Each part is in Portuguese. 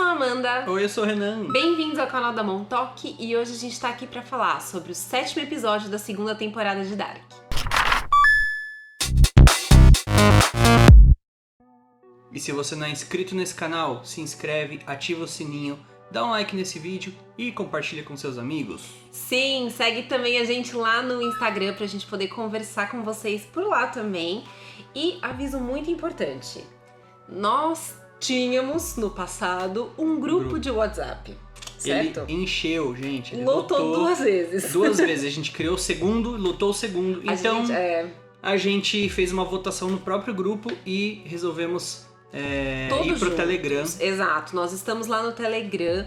sou a Amanda. Oi, eu sou o Renan. Bem-vindos ao canal da Montauk e hoje a gente tá aqui pra falar sobre o 7º episódio da 2ª temporada de Dark. E se você não é inscrito nesse canal, se inscreve, ativa o sininho, dá um like nesse vídeo e compartilha com seus amigos. Sim, segue também a gente lá no Instagram pra gente poder conversar com vocês por lá também. E aviso muito importante, nós tínhamos no passado um grupo de WhatsApp, certo? Ele encheu, gente. Ele lotou 2 vezes. 2 vezes. A gente criou o segundo, lotou o segundo. Então, a gente fez uma votação no próprio grupo e resolvemos ir pro Telegram. Exato, nós estamos lá no Telegram.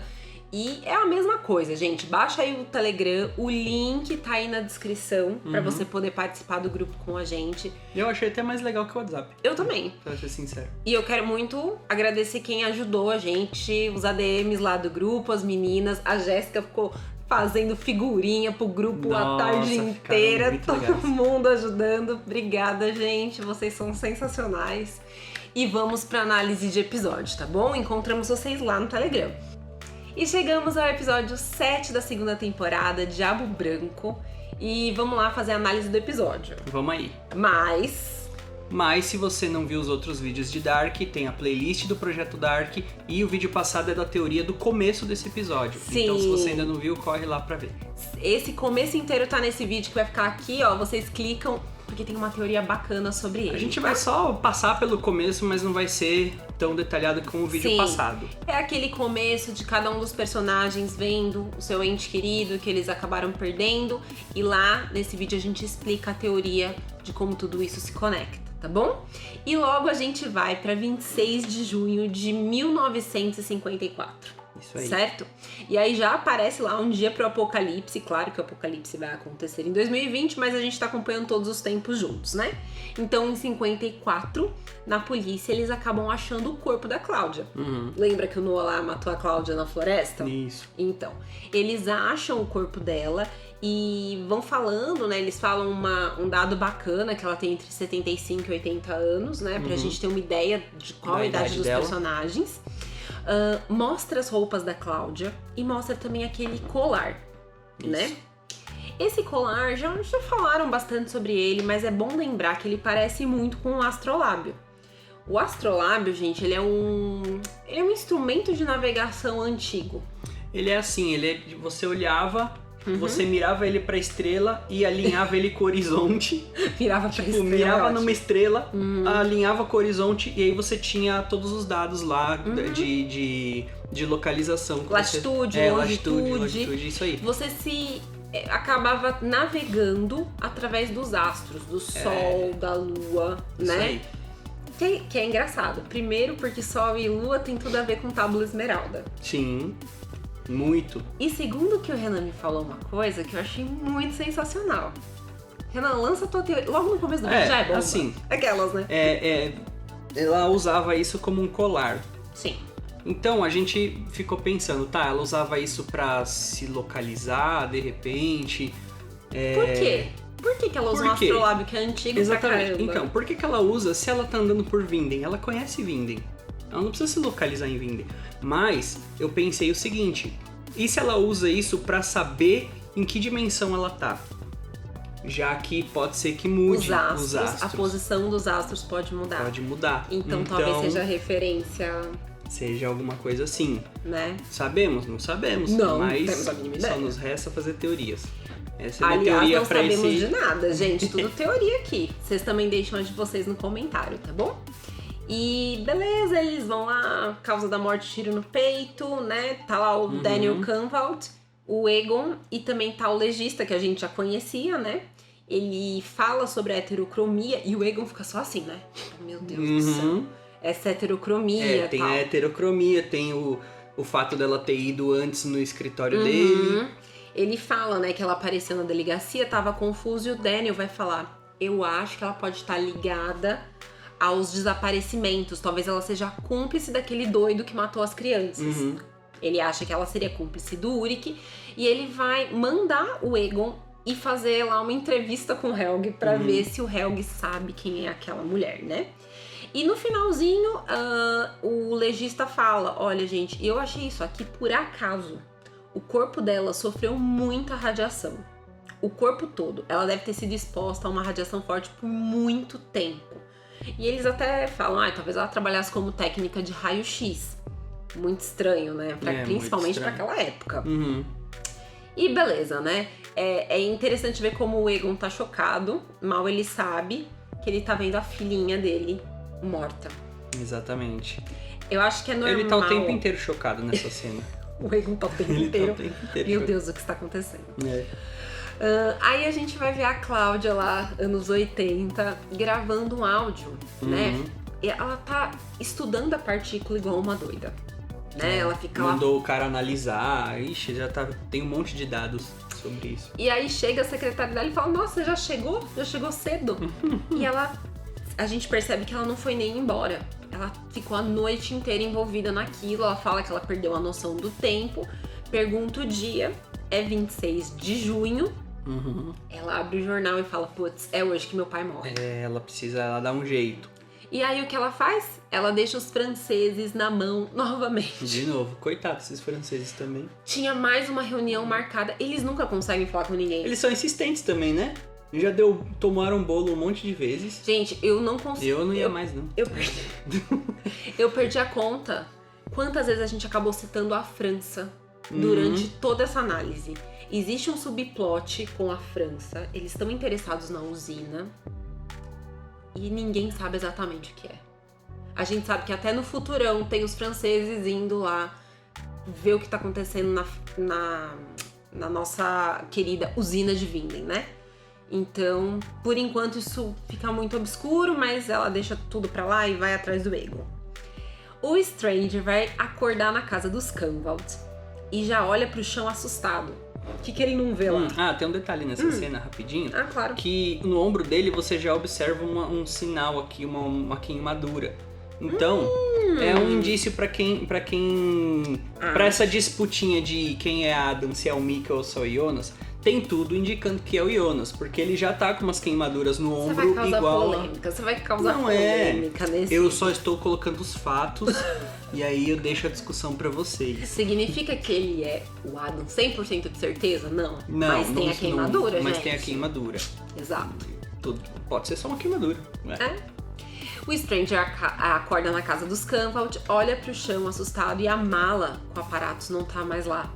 E é a mesma coisa, gente. Baixa aí o Telegram, o link tá aí na descrição pra você poder participar do grupo com a gente. Eu achei até mais legal que o WhatsApp. Eu também. Pra ser sincero. E eu quero muito agradecer quem ajudou a gente, os ADMs lá do grupo, as meninas. A Jéssica ficou fazendo figurinha pro grupo a tarde inteira. Todo mundo ajudando. Obrigada, gente. Vocês são sensacionais. E vamos pra análise de episódio, tá bom? Encontramos vocês lá no Telegram. E chegamos ao episódio 7 da 2ª temporada, Diabo Branco. E vamos lá fazer a análise do episódio. Vamos aí. Mas se você não viu os outros vídeos de Dark, tem a playlist do Projeto Dark e o vídeo passado é da teoria do começo desse episódio. Sim. Então se você ainda não viu, corre lá pra ver. Esse começo inteiro tá nesse vídeo que vai ficar aqui, ó. Vocês clicam, porque tem uma teoria bacana sobre ele. A gente vai só passar pelo começo, mas não vai ser tão detalhado como o vídeo passado. É aquele começo de cada um dos personagens vendo o seu ente querido que eles acabaram perdendo. E lá, nesse vídeo, a gente explica a teoria de como tudo isso se conecta, tá bom? E logo a gente vai pra 26 de junho de 1954. Isso aí. Certo? E aí já aparece lá um dia pro apocalipse. Claro que o apocalipse vai acontecer em 2020, mas a gente tá acompanhando todos os tempos juntos, né? Então, em 54, na polícia, eles acabam achando o corpo da Cláudia. Lembra que o Noah lá matou a Cláudia na floresta? Isso. Então, eles acham o corpo dela e vão falando, né? Eles falam um dado bacana, que ela tem entre 75 e 80 anos, né? Pra gente ter uma ideia de qual a idade dos personagens. Mostra as roupas da Cláudia e mostra também aquele colar, né? Esse colar, já falaram bastante sobre ele, mas é bom lembrar que ele parece muito com o astrolábio. O astrolábio, gente, ele é um instrumento de navegação antigo. Ele é assim, você olhava, você mirava ele pra estrela e alinhava ele com o horizonte. Mirava pra estrela. Mirava numa estrela, alinhava com o horizonte e aí você tinha todos os dados lá de localização. Latitude, longitude, isso aí. Você acabava navegando através dos astros, do Sol, da Lua, né? Que é engraçado. Primeiro porque Sol e Lua tem tudo a ver com Tábula Esmeralda. Sim, muito. E segundo que o Renan me falou uma coisa que eu achei muito sensacional. Renan, lança a tua teoria. Logo no começo do vídeo já é bomba. Assim, aquelas, né? Ela usava isso como um colar. Sim. Então a gente ficou pensando, ela usava isso pra se localizar de repente. Por quê? Por que ela usa um astrolábio que é antigo pra caramba? Então, por que ela usa se ela tá andando por Vinden? Ela conhece Vinden. Ela não precisa se localizar em Vinden. Mas eu pensei o seguinte, e se ela usa isso pra saber em que dimensão ela tá? Já que pode ser que mude os astros. A posição dos astros pode mudar. Pode mudar. Então talvez seja referência... Seja alguma coisa assim. Né? Sabemos? Não sabemos. Não, mas temos a mínima ideia. Só nos resta fazer teorias. Essa é a minha Aliás, teoria não pra sabemos de nada, gente. Tudo teoria aqui. Vocês também deixam a de vocês no comentário, tá bom? E beleza, eles vão lá, causa da morte, tiro no peito, né? Tá lá o Daniel Kahnwald, o Egon e também tá o legista, que a gente já conhecia, né? Ele fala sobre a heterocromia e o Egon fica só assim, né? Meu Deus do céu. Essa heterocromia, tem tal. a heterocromia, tem o fato dela ter ido antes no escritório dele. Ele fala, né, que ela apareceu na delegacia, tava confuso e o Daniel vai falar, eu acho que ela pode estar ligada aos desaparecimentos, talvez ela seja cúmplice daquele doido que matou as crianças. Ele acha que ela seria cúmplice do Uric e ele vai mandar o Egon e fazer lá uma entrevista com o Helg pra ver se o Helg sabe quem é aquela mulher, né? E no finalzinho, o legista fala, olha gente, eu achei isso aqui por acaso. O corpo dela sofreu muita radiação. O corpo todo. Ela deve ter sido exposta a uma radiação forte por muito tempo. E eles até falam, talvez ela trabalhasse como técnica de raio-x. Muito estranho, né? Principalmente para aquela época. Uhum. E beleza, né? É interessante ver como o Egon tá chocado. Mal ele sabe que ele tá vendo a filhinha dele morta. Exatamente. Eu acho que é normal. Ele tá o tempo inteiro chocado nessa cena. O Egon tá o tempo inteiro. Meu Deus, o que está acontecendo? Aí a gente vai ver a Cláudia lá, anos 80, gravando um áudio, né? E ela tá estudando a partícula igual uma doida. Né? Ela fica Mandou o cara analisar, tem um monte de dados sobre isso. E aí chega a secretária dela e fala, nossa, já chegou? Já chegou cedo? E a gente percebe que ela não foi nem embora. Ela ficou a noite inteira envolvida naquilo, ela fala que ela perdeu a noção do tempo, pergunta o dia, é 26 de junho, ela abre o jornal e fala, putz, é hoje que meu pai morre. Ela dá um jeito. E aí o que ela faz? Ela deixa os franceses na mão novamente. De novo, coitado desses franceses também. Tinha mais uma reunião marcada, eles nunca conseguem falar com ninguém. Eles são insistentes também, né? Tomaram bolo um monte de vezes. Gente, eu não consigo. Eu não ia mais, não. Eu perdi a conta. Quantas vezes a gente acabou citando a França durante toda essa análise? Existe um subplot com a França. Eles estão interessados na usina. E ninguém sabe exatamente o que é. A gente sabe que até no Futurão tem os franceses indo lá ver o que tá acontecendo na nossa querida usina de Winden, né? Então, por enquanto isso fica muito obscuro, mas ela deixa tudo pra lá e vai atrás do Egon. O Stranger vai acordar na casa dos Canvald e já olha pro chão assustado. O que ele não vê lá? Tem um detalhe nessa cena, rapidinho. Claro. Que no ombro dele você já observa um sinal aqui, uma queimadura. Então, é um indício pra essa disputinha de quem é Adam, se é o Mika ou se é o Jonas. Tem tudo indicando que é o Jonas, porque ele já tá com umas queimaduras no ombro igual. Você vai causar polêmica nesse. Eu só estou colocando os fatos e aí eu deixo a discussão pra vocês. Significa que ele é o Adam 100% de certeza? Não. Mas tem a queimadura, gente. Mas tem a queimadura. Exato. Pode ser só uma queimadura, né? O Stranger acorda na casa dos Canvald, olha pro chão assustado e a mala com aparatos não tá mais lá.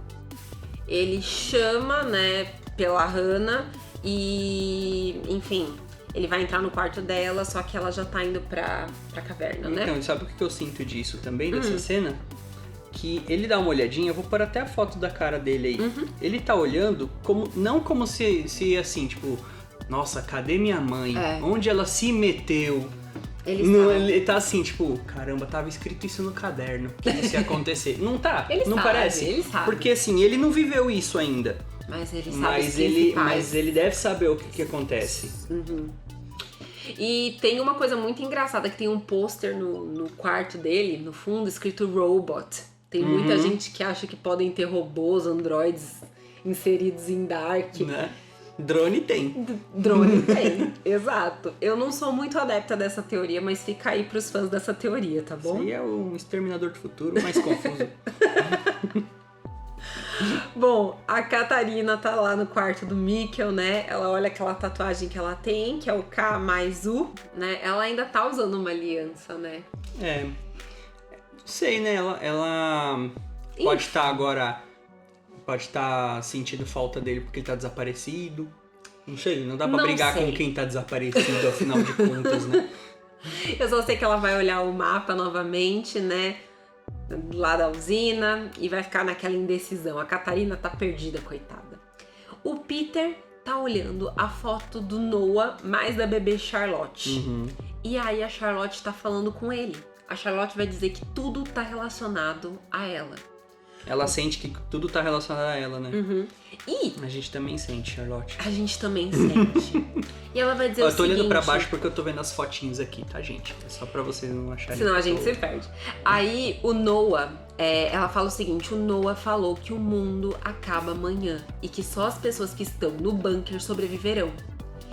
Ele chama, né, pela Hannah e, enfim, ele vai entrar no quarto dela, só que ela já tá indo pra caverna, né? Então, sabe o que eu sinto disso também, dessa cena? Que ele dá uma olhadinha, eu vou pôr até a foto da cara dele aí. Ele tá olhando, não como se assim, tipo, nossa, cadê minha mãe? Onde ela se meteu? Ele tá assim, tipo, caramba, tava escrito isso no caderno, que isso ia acontecer. Não tá? Não parece? Ele sabe. Porque assim, ele não viveu isso ainda. Mas ele sabe mas ele deve saber o que acontece. E tem uma coisa muito engraçada, que tem um pôster no quarto dele, no fundo, escrito Robot. Tem muita gente que acha que podem ter robôs, androides inseridos em Dark. Né? Drone tem. Drone tem, exato. Eu não sou muito adepta dessa teoria, mas fica aí pros fãs dessa teoria, tá bom? Isso aí é um Exterminador do Futuro mais confuso. Bom, a Catarina tá lá no quarto do Mikkel, né? Ela olha aquela tatuagem que ela tem, que é o K mais U, né? Ela ainda tá usando uma aliança, né? Não sei, né? Ela pode estar agora... Pode estar sentindo falta dele porque ele tá desaparecido. Não sei, não dá pra brigar com quem tá desaparecido, afinal de contas, né? Eu só sei que ela vai olhar o mapa novamente, né? Lá da usina, e vai ficar naquela indecisão. A Catarina tá perdida, coitada. O Peter tá olhando a foto do Noah mais da bebê Charlotte. E aí a Charlotte tá falando com ele. A Charlotte vai dizer que tudo tá relacionado a ela. Ela sente que tudo tá relacionado a ela, né? E a gente também sente, Charlotte. A gente também sente. E ela vai dizer o seguinte... Eu tô olhando pra baixo porque eu tô vendo as fotinhas aqui, tá, gente? É só pra vocês não acharem. Senão a gente se perde. Aí o Noah, ela fala o seguinte: o Noah falou que o mundo acaba amanhã e que só as pessoas que estão no bunker sobreviverão.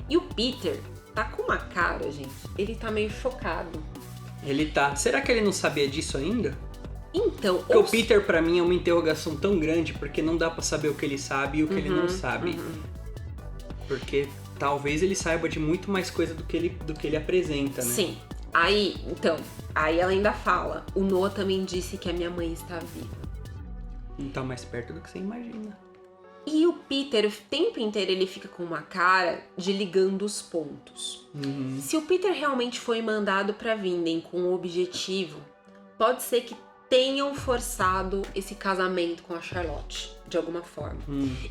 E o Peter tá com uma cara, gente, ele tá meio chocado. Ele tá. Será que ele não sabia disso ainda? Então, Porque o Peter, pra mim, é uma interrogação tão grande, porque não dá pra saber o que ele sabe e o que ele não sabe. Porque talvez ele saiba de muito mais coisa do que ele apresenta, né? Sim. Aí ela ainda fala, o Noah também disse que a minha mãe está viva. Não tá mais perto do que você imagina. E o Peter, o tempo inteiro, ele fica com uma cara de ligando os pontos. Se o Peter realmente foi mandado pra Vinden com um objetivo, pode ser que tenham forçado esse casamento com a Charlotte, de alguma forma.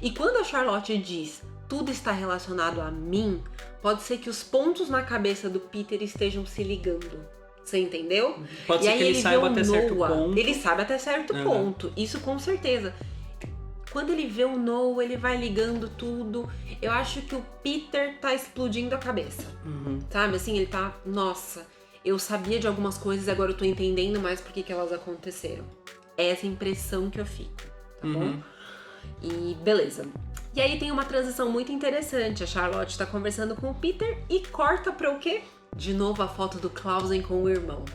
E quando a Charlotte diz, tudo está relacionado a mim, pode ser que os pontos na cabeça do Peter estejam se ligando. Você entendeu? Pode ser que ele saiba até certo ponto. Ele sabe até certo ponto, isso com certeza. Quando ele vê o Noah, ele vai ligando tudo. Eu acho que o Peter tá explodindo a cabeça. Sabe, assim, ele tá... Nossa, eu sabia de algumas coisas e agora eu tô entendendo mais por que elas aconteceram. É essa impressão que eu fico, tá bom? E beleza. E aí tem uma transição muito interessante. A Charlotte tá conversando com o Peter e corta pra o quê? De novo a foto do Clausen com o irmão.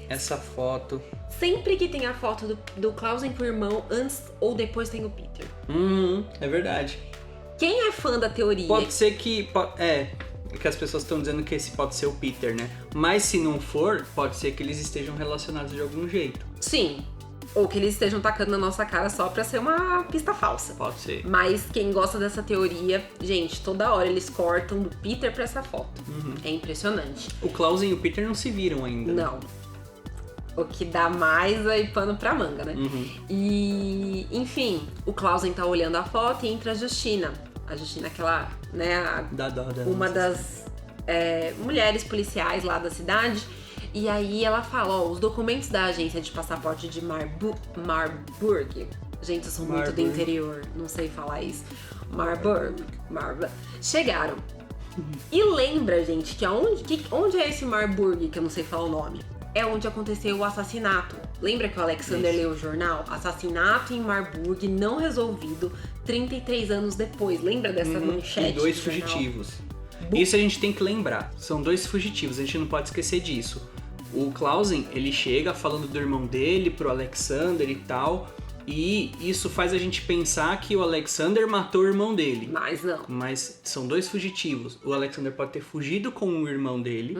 Essa foto... Sempre que tem a foto do Clausen com o irmão, antes ou depois tem o Peter. É verdade. Quem é fã da teoria... Pode ser que... que as pessoas estão dizendo que esse pode ser o Peter, né? Mas se não for, pode ser que eles estejam relacionados de algum jeito. Sim. Ou que eles estejam tacando na nossa cara só pra ser uma pista falsa. Pode ser. Mas quem gosta dessa teoria, gente, toda hora eles cortam do Peter pra essa foto. É impressionante. O Clausen e o Peter não se viram ainda. Não. O que dá mais aí pano pra manga, né? E, enfim, o Clausen tá olhando a foto e entra a Justina. A Justina, aquela, né, uma das mulheres policiais lá da cidade. E aí ela fala, os documentos da agência de passaporte de Marburg. Gente, eu sou muito do interior, não sei falar isso. Marburg. Chegaram. E lembra, gente, que onde é esse Marburg, que eu não sei falar o nome? É onde aconteceu o assassinato. Lembra que o Alexander leu o jornal? Assassinato em Marburg não resolvido 33 anos depois. Lembra dessa manchete? E 2 fugitivos. Isso a gente tem que lembrar. São 2 fugitivos, a gente não pode esquecer disso. O Clausen, ele chega falando do irmão dele pro Alexander e tal. E isso faz a gente pensar que o Alexander matou o irmão dele. Mas não. Mas são 2 fugitivos. O Alexander pode ter fugido com o irmão dele.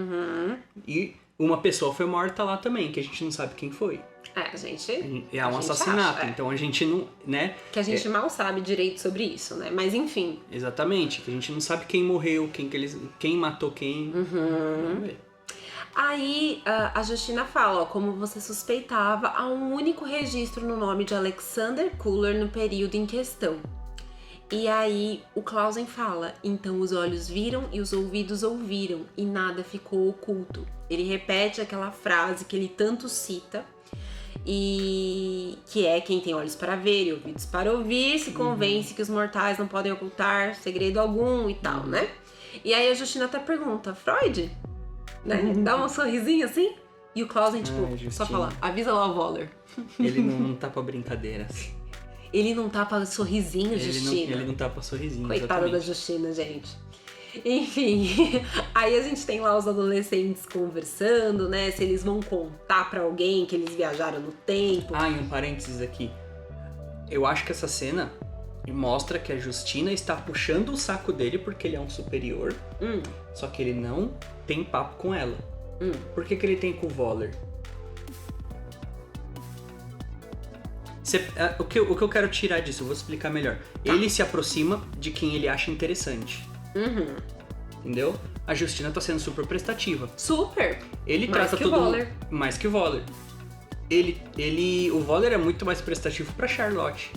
E uma pessoa foi morta lá também, que a gente não sabe quem foi. A gente... É um assassinato, acha, então a gente não... né? Que a gente mal sabe direito sobre isso, né? Mas enfim. Exatamente, que a gente não sabe quem morreu, quem matou quem. Vamos ver. Aí a Justina fala, como você suspeitava, há um único registro no nome de Alexander Kuller no período em questão. E aí o Clausen fala, então os olhos viram e os ouvidos ouviram e nada ficou oculto. Ele repete aquela frase que ele tanto cita, e que é quem tem olhos para ver e ouvidos para ouvir, se convence que os mortais não podem ocultar segredo algum e tal, né? E aí a Justina até pergunta, Freud? Né? Dá um sorrisinho assim? E o Clausen, só fala, avisa lá o Voller. Ele não tá pra brincadeiras. Ele não tá pra sorrisinho, Justina. Ele não tá pra sorrisinho, coitada da Justina, gente. Enfim, aí a gente tem lá os adolescentes conversando, né? Se eles vão contar pra alguém que eles viajaram no tempo. E um parênteses aqui. Eu acho que essa cena mostra que a Justina está puxando o saco dele porque ele é um superior. Só que ele não tem papo com ela. Por que ele tem com o Voller? O que eu quero tirar disso, eu vou explicar melhor. Ele se aproxima de quem ele acha interessante. Entendeu? A Justina tá sendo super prestativa. Super! Ele mais trata que todo o Voller. Mais que o Voller. O Voller é muito mais prestativo pra Charlotte,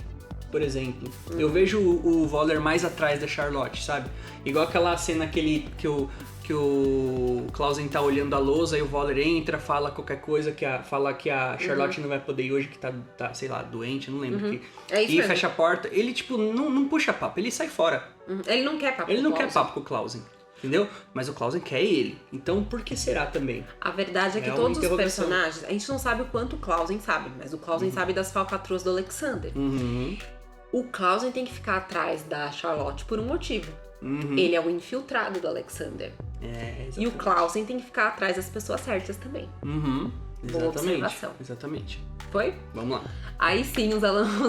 por exemplo. Eu vejo o Voller mais atrás da Charlotte, sabe? Igual aquela cena que o Clausen tá olhando a lousa e o Voller entra, fala qualquer coisa, fala que a Charlotte não vai poder ir hoje, que tá sei lá, doente, não lembro. É isso e mesmo. Fecha a porta. Ele, não puxa papo, ele sai fora. Ele não quer papo Ele com não o quer Clausen. papo com o Clausen, entendeu? Mas o Clausen quer ele. Então, por que será também? A verdade é que uma todos os interrogação. personagens... A gente não sabe o quanto o Clausen sabe, mas o Clausen sabe das falcatruas do Alexander. O Clausen tem que ficar atrás da Charlotte por um motivo. Ele é o infiltrado do Alexander. Exatamente. E o Clausen tem que ficar atrás das pessoas certas também. Boa observação. Exatamente. Foi? Vamos lá. Aí sim, os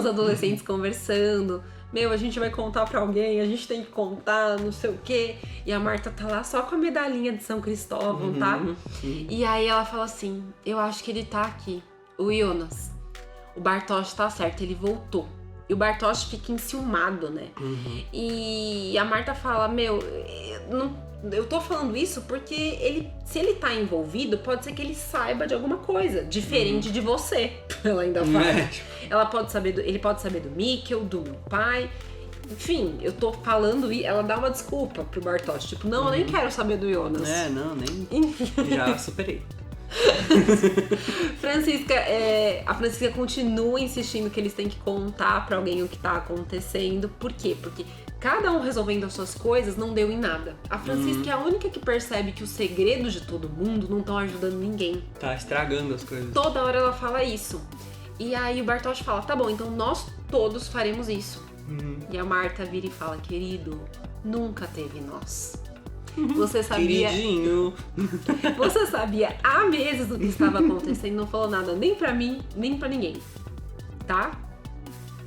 adolescentes conversando. A gente vai contar pra alguém, a gente tem que contar, não sei o quê. E a Marta tá lá só com a medalhinha de São Cristóvão, tá? E aí ela fala assim, eu acho que ele tá aqui. O Jonas. O Bartosz tá certo, ele voltou. E o Bartosz fica enciumado, né? E a Marta fala, eu tô falando isso porque se ele tá envolvido, pode ser que ele saiba de alguma coisa, diferente de você. Ela ainda fala. Ele pode saber do Mikkel, do meu pai. Enfim, eu tô falando e ela dá uma desculpa pro Bartosz. Tipo, não, eu nem quero saber do Jonas. Nem. Já superei. A Francisca continua insistindo que eles têm que contar pra alguém o que tá acontecendo. Por quê? Porque cada um resolvendo as suas coisas não deu em nada. A Francisca é a única que percebe que os segredos de todo mundo não estão ajudando ninguém. Tá estragando as coisas. Toda hora ela fala isso. E aí o Bartosz fala, tá bom, então nós todos faremos isso. E a Marta vira e fala, querido, nunca teve nós. Você sabia... Queridinho. Você sabia há meses do que estava acontecendo, não falou nada nem pra mim, nem pra ninguém. Tá?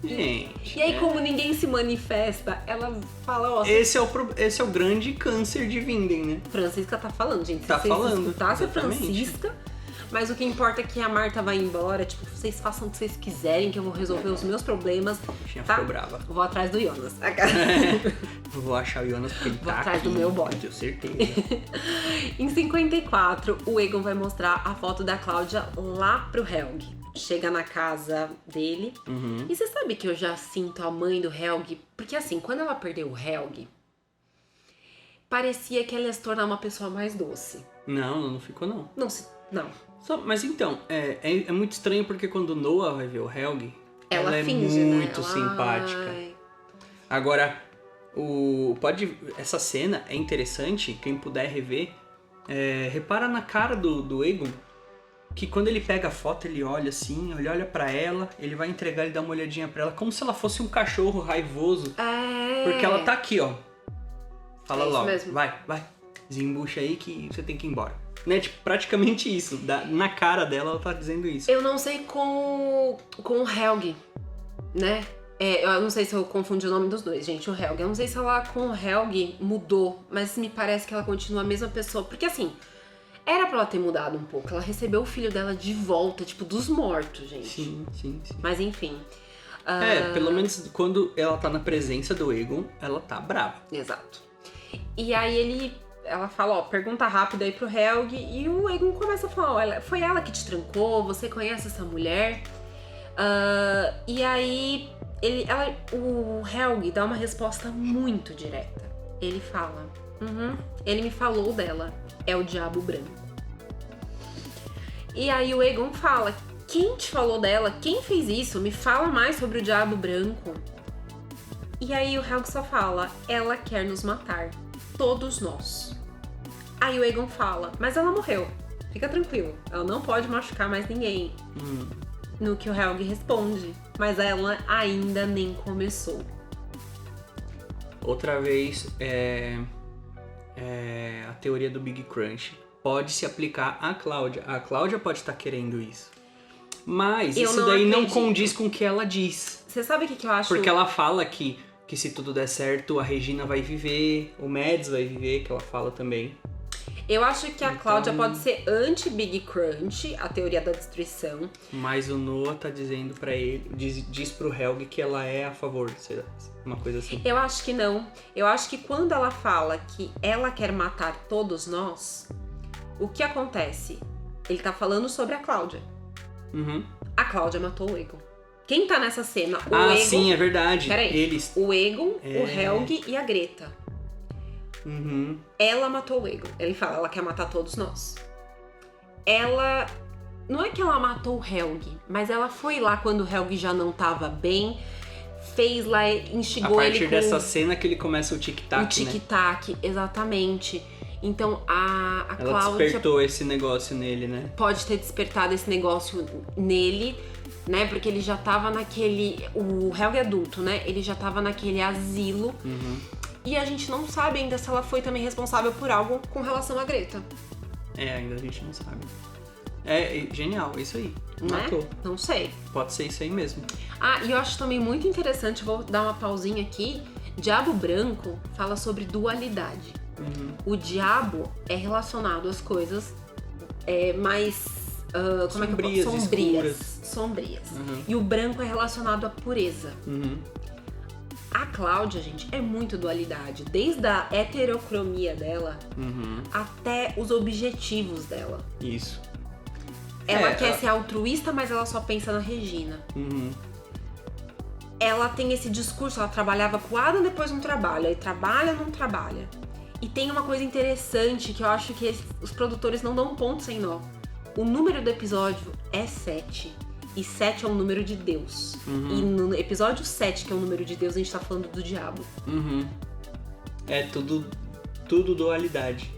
Gente. E aí, como ninguém se manifesta, ela fala, esse é o grande câncer de Winden, né? Francisca tá falando, gente. Tá falando. Se escutasse a Exatamente. Francisca, mas o que importa é que a Marta vai embora, tipo, vocês façam o que vocês quiserem, que eu vou resolver os meus problemas. Tá? Ficou brava. Vou atrás do Jonas. Vou achar o Jonas porque ele Vou tá atrás aqui, do meu boy. tenho certeza. Em 54, o Egon vai mostrar a foto da Cláudia lá pro Helg. Chega na casa dele. E você sabe que eu já sinto a mãe do Helg? Porque assim, quando ela perdeu o Helg, parecia que ela ia se tornar uma pessoa mais doce. Não ficou não. Não. Mas então, é muito estranho porque quando Noah vai ver o Helg, ela é finge, muito né? simpática. Ai. Agora, essa cena é interessante, quem puder rever, repara na cara do Egon, que quando ele pega a foto, ele olha assim, ele olha pra ela, ele vai entregar, ele dá uma olhadinha pra ela, como se ela fosse um cachorro raivoso. Porque ela tá aqui, ó. Fala logo, mesmo. Vai, desembucha aí que você tem que ir embora. Né? Tipo, praticamente isso. Na cara dela, ela tá dizendo isso. Eu não sei com o Helg, né? Eu não sei se eu confundi o nome dos dois, gente, o Helg. Eu não sei se ela com o Helg mudou, mas me parece que ela continua a mesma pessoa. Porque assim, era pra ela ter mudado um pouco. Ela recebeu o filho dela de volta, tipo, dos mortos, gente. Sim. Mas enfim. Pelo menos quando ela tá na presença do Egon, ela tá brava. Exato. E aí ela fala, pergunta rápido aí pro Helg, e o Egon começa a falar, foi ela que te trancou, você conhece essa mulher? E aí o Helg dá uma resposta muito direta. Ele fala, ele me falou dela, é o Diabo Branco. E aí o Egon fala, quem te falou dela? Quem fez isso? Me fala mais sobre o Diabo Branco. E aí o Helg só fala, ela quer nos matar. Todos nós. Aí o Egon fala, mas ela morreu. Fica tranquilo, ela não pode machucar mais ninguém. No que o Helg responde, mas ela ainda nem começou. Outra vez, a teoria do Big Crunch pode se aplicar à Cláudia. A Cláudia pode estar querendo isso. Mas isso daí não condiz com o que ela diz. Você sabe o que eu acho? Porque ela fala que se tudo der certo, a Regina vai viver, o Mads vai viver, que ela fala também. Eu acho que a Cláudia pode ser anti-Big Crunch, a teoria da destruição. Mas o Noah tá dizendo pra ele, diz pro Helg que ela é a favor, uma coisa assim. Eu acho que não. Eu acho que quando ela fala que ela quer matar todos nós, o que acontece? Ele tá falando sobre a Cláudia. A Cláudia matou o Egon. Quem tá nessa cena? O Egon... sim, é verdade. Peraí. Eles... O Egon, o Helg e a Greta. Ela matou o Egon. Ele fala, ela quer matar todos nós. Ela... Não é que ela matou o Helg, mas ela foi lá quando o Helg já não tava bem, fez lá, instigou ele com... A partir dessa cena que ele começa o tic-tac, né? O tic-tac, exatamente. Então a ela Cláudia... despertou esse negócio nele, né? Pode ter despertado esse negócio nele, né? Porque ele já tava naquele... O Helg adulto, né? Ele já tava naquele asilo. E a gente não sabe ainda se ela foi também responsável por algo com relação à Greta. Ainda a gente não sabe. É genial, é isso aí. Matou. Não sei. Pode ser isso aí mesmo. E eu acho também muito interessante, vou dar uma pausinha aqui. Diabo Branco fala sobre dualidade. O diabo é relacionado às coisas mais... Sombrias. E o branco é relacionado à pureza. A Cláudia, gente, é muito dualidade. Desde a heterocromia dela até os objetivos dela. Isso. Ela quer ser altruísta, mas ela só pensa na Regina. Ela tem esse discurso, ela trabalhava com o Adam, depois não trabalha. Aí trabalha, não trabalha. E tem uma coisa interessante que eu acho que os produtores não dão ponto sem nó. O número do episódio é 7. E 7 é um número de Deus. E no episódio 7, que é o número de Deus, a gente tá falando do diabo. É tudo dualidade.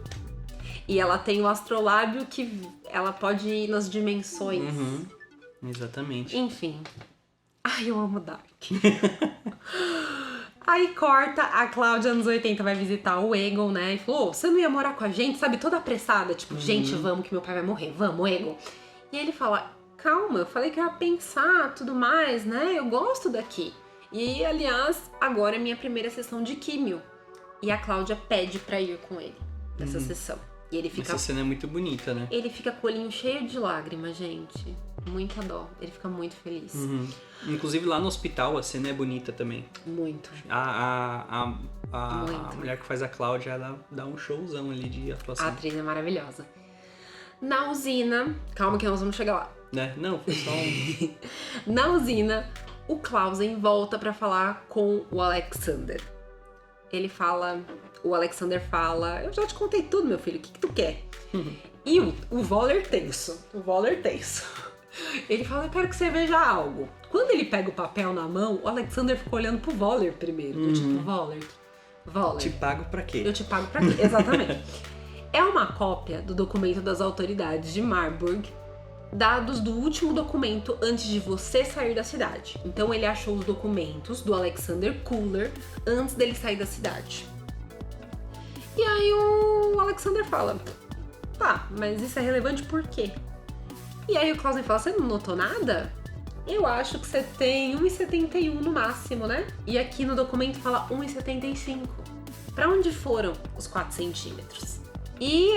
E ela tem o astrolábio que ela pode ir nas dimensões. Exatamente. Enfim. Ai, eu amo Dark. Aí corta, a Cláudia, anos 80, vai visitar o Egon, né? E falou, você não ia morar com a gente? Sabe, toda apressada. Tipo, gente, vamos que meu pai vai morrer. Vamos, Egon. E ele fala, calma, eu falei que eu ia pensar, tudo mais, né? Eu gosto daqui. E, aliás, agora é minha primeira sessão de químio. E a Cláudia pede pra ir com ele nessa sessão. E ele fica... Essa cena é muito bonita, né? Ele fica com o olhinho cheio de lágrimas, gente. Muita dó. Ele fica muito feliz. Inclusive lá no hospital a cena é bonita também. Muito. A mulher que faz a Cláudia, ela dá um showzão ali de atuação. A atriz é maravilhosa. Na usina... Calma que nós vamos chegar lá. Né? Não, foi só Na usina, o Clausen volta pra falar com o Alexander. Ele fala... O Alexander fala, eu já te contei tudo, meu filho, o que tu quer? E o Voller tenso. Ele fala, eu quero que você veja algo. Quando ele pega o papel na mão, o Alexander fica olhando pro Voller primeiro. Tipo, Voller. Te pago pra quê? Eu te pago pra quê? Exatamente. É uma cópia do documento das autoridades de Marburg, dados do último documento antes de você sair da cidade. Então ele achou os documentos do Alexander Kuller antes dele sair da cidade. E aí o Alexander fala, tá, mas isso é relevante por quê? E aí o Clausen fala, você não notou nada? Eu acho que você tem 1,71 no máximo, né? E aqui no documento fala 1,75. Pra onde foram os 4 centímetros? E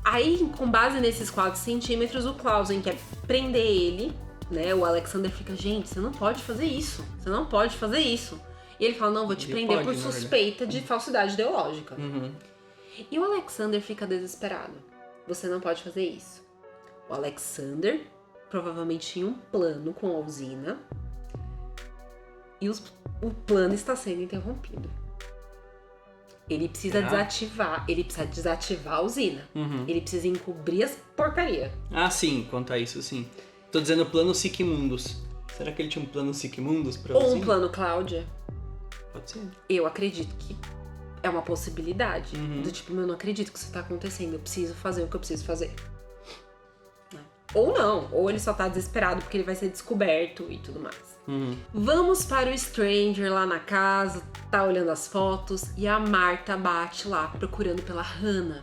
aí, com base nesses 4 centímetros, o Clausen quer prender ele, né? O Alexander fica, gente, você não pode fazer isso. Você não pode fazer isso. E ele fala, não, vou te prender por suspeita de falsidade ideológica. E o Alexander fica desesperado. Você não pode fazer isso. O Alexander provavelmente tinha um plano com a usina. E o plano está sendo interrompido. Ele precisa desativar a usina. Ele precisa encobrir as porcaria. Ah, sim, quanto a isso, sim. Tô dizendo plano Sigmundus. Será que ele tinha um plano Sigmundus pra usina? Ou um plano Cláudia. Pode ser. Eu acredito que é uma possibilidade. Do tipo, eu não acredito que isso tá acontecendo. Eu preciso fazer o que eu preciso fazer. Ou não. Ou ele só tá desesperado porque ele vai ser descoberto e tudo mais. Vamos para o Stranger lá na casa. Tá olhando as fotos. E a Marta bate lá procurando pela Hannah.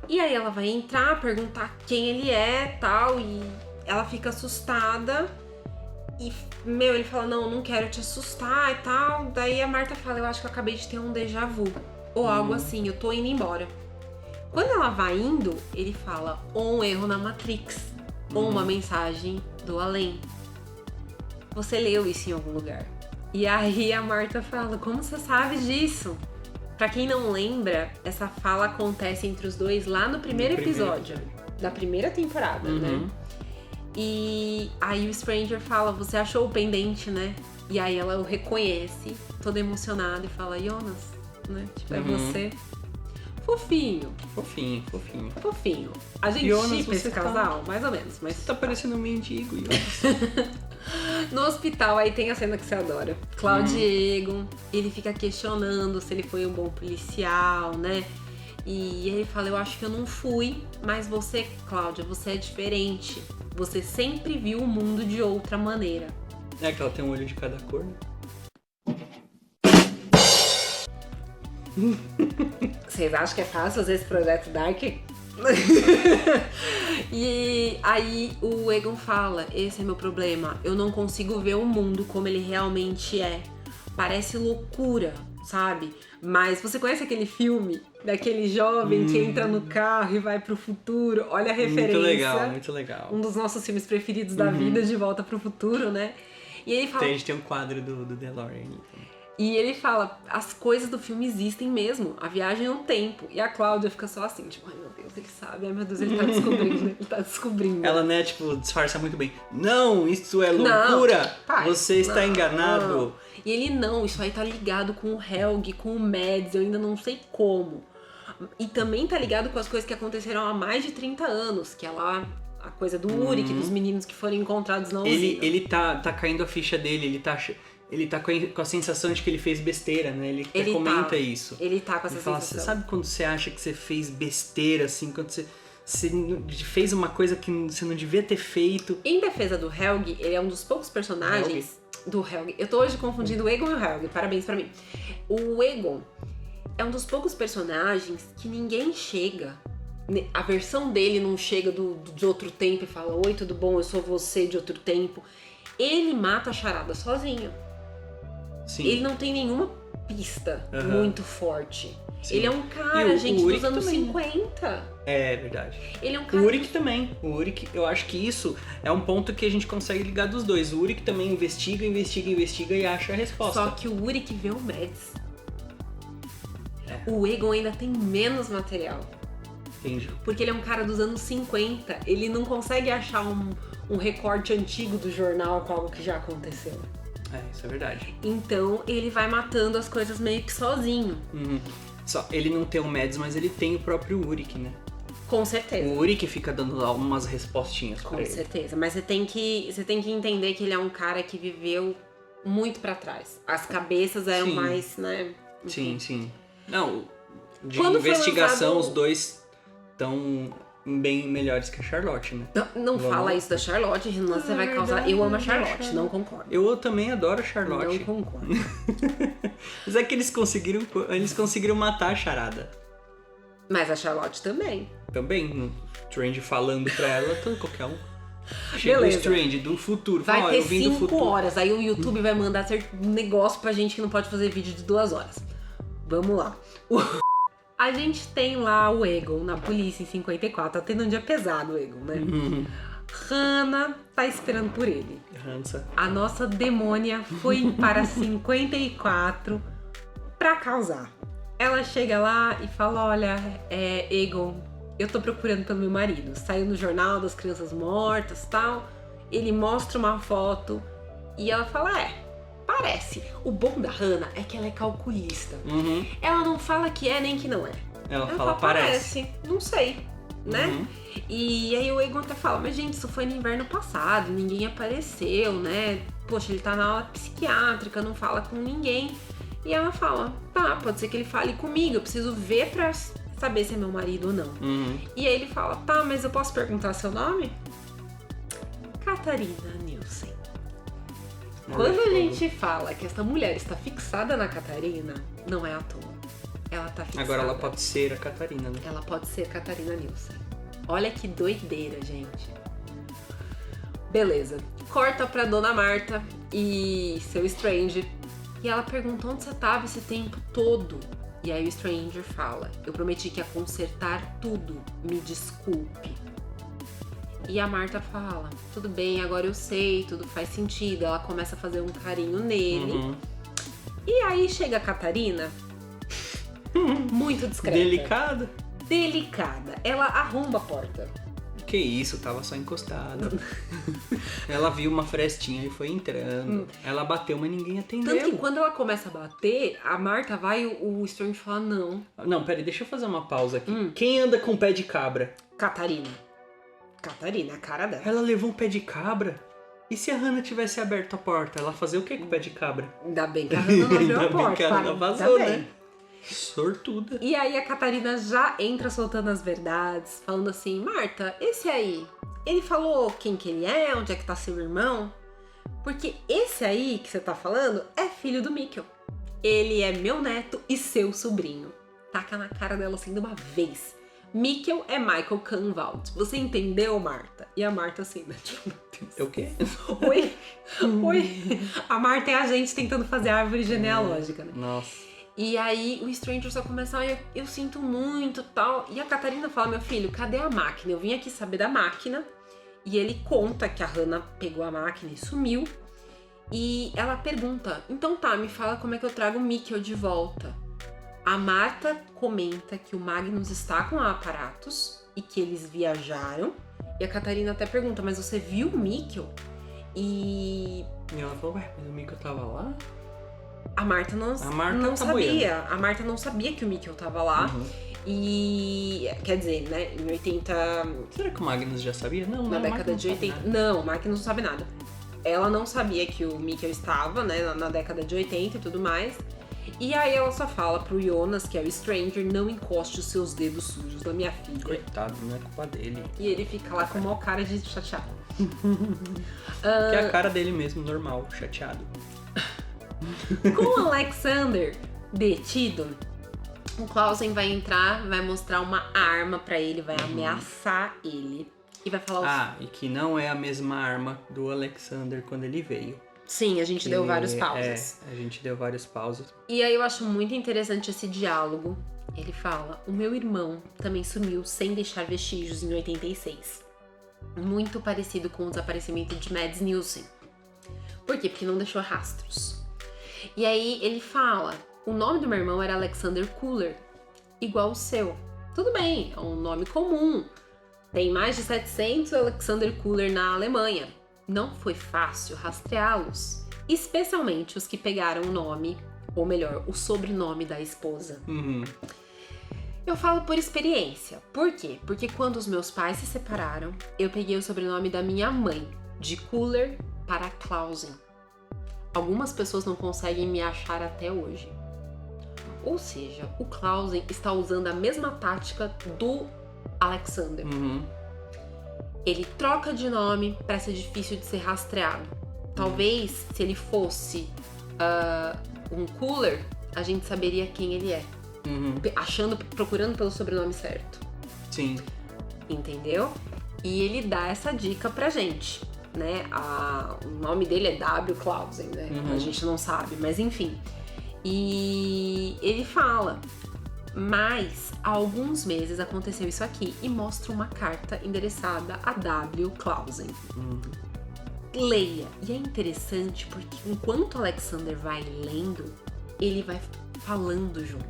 E aí ela vai entrar, perguntar quem ele é, tal. E ela fica assustada. E, ele fala, não quero te assustar e tal. Daí a Marta fala, eu acho que eu acabei de ter um déjà vu. Ou algo assim, eu tô indo embora. Quando ela vai indo, ele fala, ou um erro na Matrix. Ou uma mensagem do além. Você leu isso em algum lugar. E aí a Marta fala, como você sabe disso? Pra quem não lembra, essa fala acontece entre os dois lá no primeiro episódio. Da primeira temporada, né? E aí o Stranger fala, você achou o pendente, né? E aí ela o reconhece, toda emocionada, e fala, Jonas, né? Tipo, é você. Fofinho. A gente chipa esse casal, mais ou menos. Mas tá parecendo um mendigo, Jonas. No hospital, aí tem a cena que você adora. Claudiego, ele fica questionando se ele foi um bom policial, né? E ele fala, eu acho que eu não fui, mas você, Cláudia, você é diferente. Você sempre viu o mundo de outra maneira. É que ela tem um olho de cada cor, né? Vocês acham que é fácil fazer esse projeto Dark? E aí o Egon fala, esse é meu problema, eu não consigo ver o mundo como ele realmente é. Parece loucura, sabe? Mas você conhece aquele filme daquele jovem que entra no carro e vai pro futuro? Olha a referência. Muito legal, muito legal. Um dos nossos filmes preferidos da vida, De Volta pro Futuro, né? E ele fala... A gente tem um quadro do DeLorean. E ele fala, as coisas do filme existem mesmo, a viagem é um tempo. E a Cláudia fica só assim, tipo, ai meu Deus, ele sabe, ai meu Deus, ele tá descobrindo, ele tá descobrindo. Ela, né, tipo, disfarça muito bem. Não, isso é loucura, não, pai, você está enganado. Não. E ele, não, isso aí tá ligado com o Helg, com o Mads, eu ainda não sei como. E também tá ligado com as coisas que aconteceram há mais de 30 anos, que é lá... A coisa do Úric, dos meninos que foram encontrados na usina. Ele tá caindo a ficha dele, ele tá com a sensação de que ele fez besteira, né? Ele até comenta isso. Ele tá com essa sensação. Você sabe quando você acha que você fez besteira, assim, quando você fez uma coisa que você não devia ter feito? Em defesa do Helg, ele é um dos poucos personagens... Do Helg. Eu tô hoje confundindo o Egon e o Helg, parabéns pra mim. O Egon é um dos poucos personagens que ninguém chega... A versão dele não chega de outro tempo e fala, oi, tudo bom, eu sou você de outro tempo. Ele mata a charada sozinho. Sim. Ele não tem nenhuma pista muito forte. Sim. Ele é um cara, o dos anos também. 50. É verdade. Ele é um cara... O Úric também. O Úric, eu acho que isso é um ponto que a gente consegue ligar dos dois. O Úric também investiga e acha a resposta. Só que o Úric vê o Mads. O Egon ainda tem menos material. Entendi. Porque ele é um cara dos anos 50, ele não consegue achar um recorte antigo do jornal com algo que já aconteceu. Isso é verdade. Então ele vai matando as coisas meio que sozinho. Só, ele não tem o Mads, mas ele tem o próprio Úric, né? Com certeza. O Úric fica dando lá umas respostinhas pra ele. Com certeza, mas você tem que entender que ele é um cara que viveu muito pra trás. As cabeças eram mais, né? Enfim. Sim. Não, de quando investigação lançado... os dois estão bem melhores que a Charlotte, né? Não fala isso da Charlotte, senão você vai causar... Eu amo a Charlotte, não concordo. Eu também adoro a Charlotte. Não concordo. Mas é que eles conseguiram matar a charada. Mas a Charlotte também. Também, o Strange falando pra ela, qualquer um. Chega o Strange do futuro. Vai fala, ter eu vim do 5 futuro. horas, aí o YouTube vai mandar um negócio pra gente que não pode fazer vídeo de 2 horas. Vamos lá. A gente tem lá o Egon na polícia em 54, tá tendo um dia pesado o Egon, né? Hannah tá esperando por ele. Hansa. A nossa demônia foi para 54 pra causar. Ela chega lá e fala, olha, Egon, eu tô procurando pelo meu marido. Saiu no jornal das crianças mortas e tal. Ele mostra uma foto e ela fala, parece. O bom da Hannah é que ela é calculista. Ela não fala que é nem que não é. Ela fala parece. Não sei, né? E aí o Egon até fala, mas gente, isso foi no inverno passado, ninguém apareceu, né? Poxa, ele tá na aula psiquiátrica, não fala com ninguém. E ela fala, tá, pode ser que ele fale comigo, eu preciso ver pra saber se é meu marido ou não. E aí ele fala, tá, mas eu posso perguntar seu nome? Catarina Nielsen. Quando a gente fala que essa mulher está fixada na Catarina, não é à toa. Ela tá fixada. Agora ela pode ser a Catarina, né? Ela pode ser Catarina Nielsen. Olha que doideira, gente. Beleza. Corta pra Dona Marta e seu Strange. E ela pergunta onde você tava esse tempo todo. E aí o Stranger fala, eu prometi que ia consertar tudo, me desculpe. E a Marta fala, tudo bem, agora eu sei, tudo faz sentido. Ela começa a fazer um carinho nele. E aí chega a Catarina, muito discreta. Delicada. Ela arromba a porta. Que isso, tava só encostada. Ela viu uma frestinha e foi entrando. Ela bateu, mas ninguém atendeu. Tanto que quando ela começa a bater, a Marta vai e o Strange fala não. Não, peraí, deixa eu fazer uma pausa aqui. Quem anda com pé de cabra? Catarina, a cara dela. Ela levou um pé de cabra? E se a Hannah tivesse aberto a porta? Ela fazia o que com o pé de cabra? Ainda bem que a Hannah não abriu a porta. Ainda bem que a Hannah vazou, né? Sortuda. E aí a Catarina já entra soltando as verdades, falando assim, Marta, esse aí, ele falou quem que ele é, onde é que tá seu irmão? Porque esse aí que você tá falando é filho do Mikkel. ele é meu neto e seu sobrinho. Taca na cara dela assim de uma vez. Mikkel é Michael Canvald. Você entendeu, Marta? E a Marta assim, né? Tipo, É o quê? Oi? Oi? A Marta é a gente tentando fazer a árvore genealógica, né? Nossa. E aí o Stranger só começa, eu sinto muito, tal. E a Catarina fala, meu filho, cadê a máquina? Eu vim aqui saber da máquina. E ele conta que a Hannah pegou a máquina e sumiu. E ela pergunta, então tá, me fala como é que eu trago o Mikkel de volta. A Marta comenta que o Magnus está com aparatos e que eles viajaram. E a Catarina até pergunta, mas você viu o Mikkel? E ela falou, ué, mas o Mikkel tava lá? A Marta não sabia. A Marta não sabia que o Mikkel tava lá. Uhum. E, quer dizer, né, em 80... Será que o Magnus já sabia? Não, na década de 80... Não, o Magnus não sabe nada. Ela não sabia que o Mikkel estava, né, na década de 80 e tudo mais. E aí ela só fala pro Jonas, que é o Stranger, não encoste os seus dedos sujos na minha filha. Coitado, não é culpa dele. E ele fica lá com uma cara de chateado. Que é a cara dele mesmo, normal, chateado. Com o Alexander detido, o Clausen vai entrar, vai mostrar uma arma pra ele, vai ameaçar ele. E vai falar... e que não é a mesma arma do Alexander quando ele veio. Sim, a gente deu vários pauses. A gente deu vários pauses. E aí eu acho muito interessante esse diálogo. Ele fala, o meu irmão também sumiu sem deixar vestígios em 86. Muito parecido com o desaparecimento de Mads Nielsen. Por quê? Porque não deixou rastros. E aí ele fala, o nome do meu irmão era Alexander Kuller, igual o seu. Tudo bem, é um nome comum. Tem mais de 700 Alexander Kuller na Alemanha. Não foi fácil rastreá-los, especialmente os que pegaram o nome, ou melhor, o sobrenome da esposa. Uhum. Eu falo por experiência. Por quê? Porque quando os meus pais se separaram, eu peguei o sobrenome da minha mãe, de Kuller para Clausen. Algumas pessoas não conseguem me achar até hoje. Ou seja, o Clausen está usando a mesma tática do Alexander. Uhum. Ele troca de nome para ser difícil de ser rastreado. Talvez, se ele fosse um Kuller, a gente saberia quem ele é. Uhum. Procurando pelo sobrenome certo. Sim. Entendeu? E ele dá essa dica pra gente, né? O nome dele é W. Clausen, né? Uhum. A gente não sabe, mas enfim. E ele fala... Mas, há alguns meses aconteceu isso aqui e mostra uma carta endereçada a W. Clausen. Uhum. Leia. E é interessante porque enquanto Alexander vai lendo, ele vai falando junto.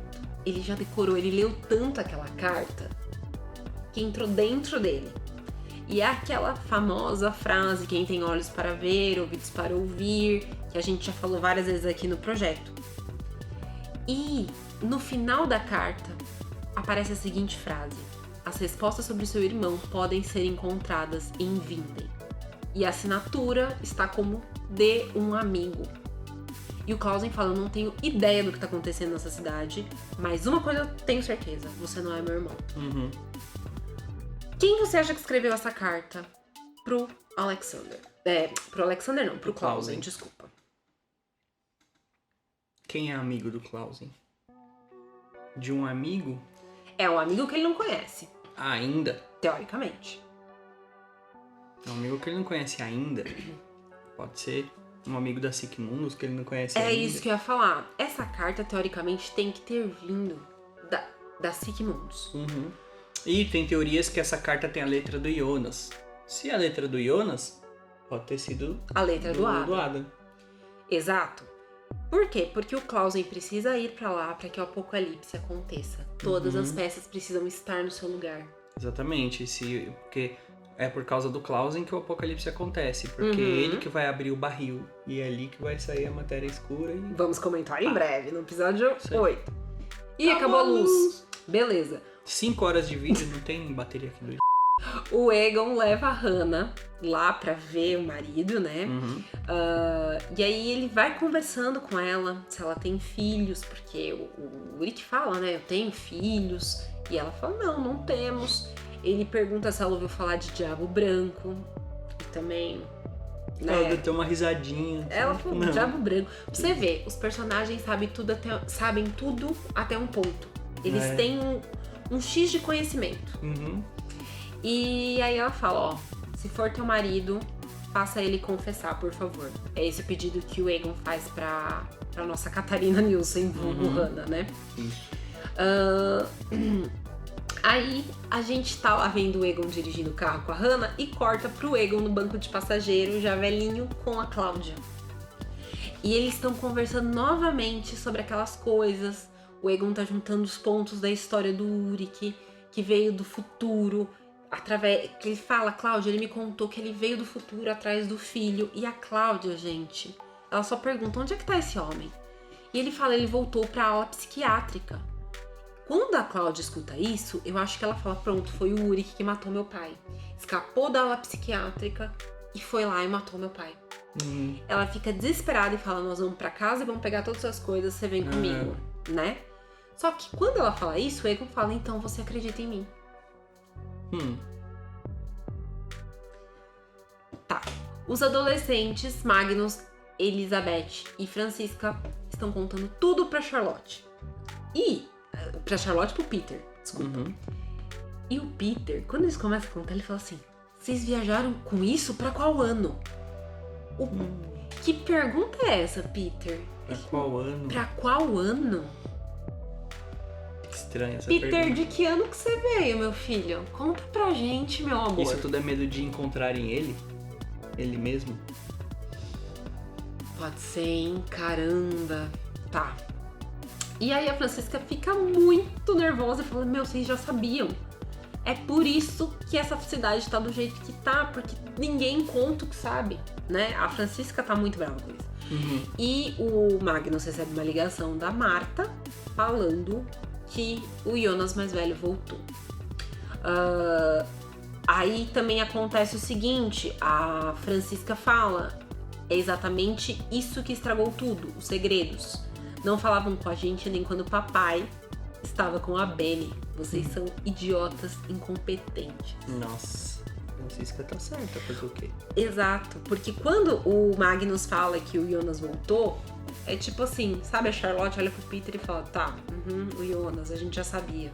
Ele já decorou, ele leu tanto aquela carta que entrou dentro dele. E é aquela famosa frase, quem tem olhos para ver, ouvidos para ouvir, que a gente já falou várias vezes aqui no projeto. E no final da carta aparece a seguinte frase: as respostas sobre seu irmão podem ser encontradas em Vinden. E a assinatura está como de um amigo. E o Clausen fala, eu não tenho ideia do que está acontecendo nessa cidade, mas uma coisa eu tenho certeza, você não é meu irmão. Uhum. Quem você acha que escreveu essa carta pro Alexander? Pro Alexander não, pro Clausen, desculpa. Quem é amigo do Clausen? De um amigo? É um amigo que ele não conhece. Ainda? Teoricamente. É um amigo que ele não conhece ainda. Pode ser um amigo da Sigmundos que ele não conhece ainda. É isso que eu ia falar. Essa carta, teoricamente, tem que ter vindo da Sigmundos. Uhum. E tem teorias que essa carta tem a letra do Jonas. Se a letra do Jonas, pode ter sido a letra do Adam. Exato. Por quê? Porque o Clausen precisa ir pra lá para que o apocalipse aconteça. Todas as peças precisam estar no seu lugar. Exatamente. Porque é por causa do Clausen que o apocalipse acontece. Porque é ele que vai abrir o barril. E é ali que vai sair a matéria escura. Vamos comentar em breve, no episódio 8. E acabou a luz. Beleza. 5 horas de vídeo, não tem bateria aqui do... O Egon leva a Hannah lá pra ver o marido, né? E aí ele vai conversando com ela, se ela tem filhos, porque o Rick fala, né? Eu tenho filhos. E ela fala, não temos. Ele pergunta se ela ouviu falar de Diabo Branco. E também né? Ela deve ter uma risadinha. Ela foi um diabo branco. Pra você ver, os personagens sabem tudo até um ponto. Eles têm um X de conhecimento. Uhum. E aí ela fala, ó, se for teu marido, faça ele confessar, por favor. É esse o pedido que o Aegon faz pra nossa Catarina Nilson, vulgo Hannah, né? Aí a gente tá lá vendo o Aegon dirigindo o carro com a Hannah e corta pro Aegon no banco de passageiro, já velhinho, com a Cláudia. E eles estão conversando novamente sobre aquelas coisas. O Aegon tá juntando os pontos da história do Uric, que veio do futuro, que ele fala, Cláudia, ele me contou que ele veio do futuro atrás do filho. E a Cláudia, gente, ela só pergunta, onde é que tá esse homem? E ele fala, ele voltou pra ala psiquiátrica. Quando a Cláudia escuta isso, eu acho que ela fala, pronto, foi o Uric que matou meu pai. Escapou da ala psiquiátrica e foi lá e matou meu pai. Ela fica desesperada e fala, nós vamos pra casa e vamos pegar todas as coisas, você vem comigo, né? Só que quando ela fala isso, o Aegon fala, então você acredita em mim. Tá. Os adolescentes, Magnus, Elizabeth e Francisca, estão contando tudo pra Charlotte. Pra Charlotte e pro Peter, desculpa. E o Peter, quando eles começam a contar, ele fala assim, vocês viajaram com isso pra qual ano? Que pergunta é essa, Peter? Pra qual ano? Pra qual ano? Estranha essa Peter, pergunta. de que ano que você veio, meu filho? Conta pra gente, meu amor. Isso tudo é medo de encontrarem ele? Ele mesmo? Pode ser, hein? Caramba. Tá. E aí a Francisca fica muito nervosa e fala, meu, vocês já sabiam. É por isso que essa cidade tá do jeito que tá, porque ninguém conta o que sabe, né? A Francisca tá muito brava com isso. E o Magnus recebe uma ligação da Marta falando que o Jonas mais velho voltou. Aí também acontece o seguinte, a Francisca fala, é exatamente isso que estragou tudo, os segredos. Não falavam com a gente nem quando o papai estava com a Benny. Vocês são idiotas incompetentes. Nossa, a Francisca tá certa, fazer o quê? Exato, porque quando o Magnus fala que o Jonas voltou, é tipo assim, sabe, a Charlotte olha pro Peter e fala, tá, o Jonas, a gente já sabia.